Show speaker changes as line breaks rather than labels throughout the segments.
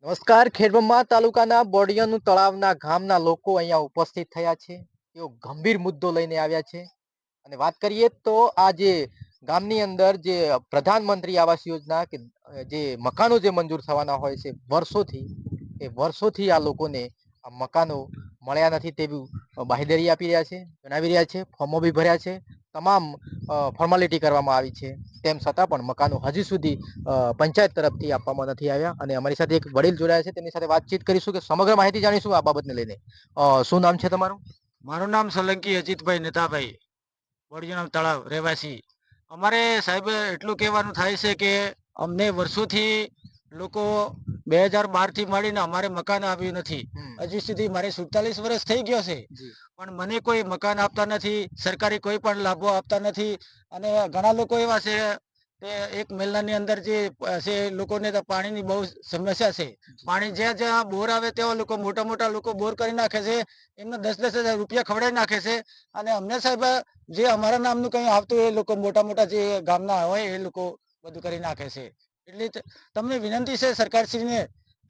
નમસ્કાર. ખેડબ્રહ્મા તાલુકાના બોડિયાનું તળાવના ગામના લોકો અહીંયા ઉપસ્થિત થયા છે. તેઓ ગંભીર મુદ્દો લઈને આવ્યા છે અને વાત કરીએ તો આ જે ગામની અંદર જે પ્રધાનમંત્રી આવાસ યોજના કે જે મકાનો જે મંજૂર થવાના હોય છે વર્ષોથી આ લોકોને આ મકાનો મળ્યા નથી તેવું બાંહેધરી આપી રહ્યા છે, જણાવી રહ્યા છે. ફોર્મો બી ભર્યા છે, તમામ ફોર્માલિટી કરવામાં આવી છે. તેમ છતાં પણ મકાનો હજી સુધી પંચાયત તરફથી આપવામાં નથી આવ્યા. અને અમારી સાથે એક વડીલ જોડાયા છે, તેમની સાથે વાતચીત કરીશું કે સમગ્ર માહિતી જાણીશું આ બાબતને લઈને. શું નામ છે તમારું?
મારું નામ સોલંકી અજીતભાઈ નેતાભાઈ, બોડિયાના તળાવ રહેવાસી. અમારે સાહેબ એટલું કહેવાનું થાય છે કે અમને વર્ષોથી લોકો 2012થી મળીને અમારે મકાન આવ્યું નથી. હજી સુધી મારે 47 વર્ષ થઈ ગયો છે, પણ મને કોઈ મકાન આપતા નથી, સરકારી કોઈ પણ લાભો આપતા નથી. અને ઘણા લોકો એવા છે કે એક મહિનાની અંદર જે છે લોકોને તો પાણીની બહુ સમસ્યા છે. પાણી જ્યાં જ્યાં બોર આવે તેવા લોકો મોટા મોટા લોકો બોર કરી નાખે છે, એમને 10-10 હજાર રૂપિયા ખવડાવી નાખે છે. અને અમને સાહેબ જે અમારા નામનું કંઈ આવતું એ લોકો મોટા મોટા જે ગામના હોય એ લોકો બધું કરી નાખે છે. એટલે તમને વિનંતી છે સરકારશ્રીને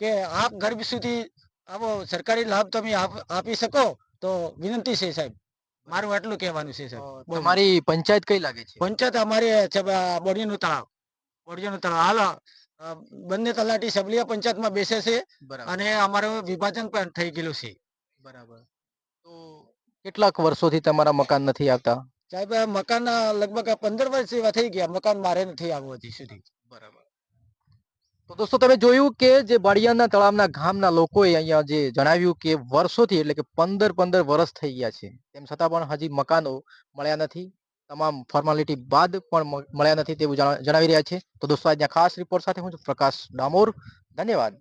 કે આપ ગરીબ સુધી આવો સરકારી લાભ તમે આપી શકો તો વિનંતી છે સાહેબ. મારું આટલું કહેવાનું છે સાહેબ.
તમારી પંચાયત કઈ લાગે છે?
પંચાયત અમારી છે બોડિયાનું તળાવ. બોડિયાનું તળાવ હાલ બંને તલાટી સબલિયા પંચાયતમાં બેસે છે અને અમારું વિભાજન પણ થઈ ગયેલું છે.
બરાબર. તો કેટલાક વર્ષોથી તમારા મકાન નથી આવતા?
સાહેબ મકાન લગભગ 15 વર્ષ જેવા થઈ ગયા, મકાન મારે નથી આવ્યું હજી સુધી.
બરાબર. તો દોસ્તો તમે જોયું કે જે બળિયાના તળાવના ગામના લોકોએ અહીંયા જે જણાવ્યું કે વર્ષોથી એટલે કે 15 વર્ષ થઈ ગયા છે, તેમ છતાં પણ હજી મકાનો મળ્યા નથી. તમામ ફોર્માલિટી બાદ પણ મળ્યા નથી તેવું જણાવી રહ્યા છે. તો દોસ્તો આજના ખાસ રિપોર્ટ સાથે હું છું પ્રકાશ ડામોર. ધન્યવાદ.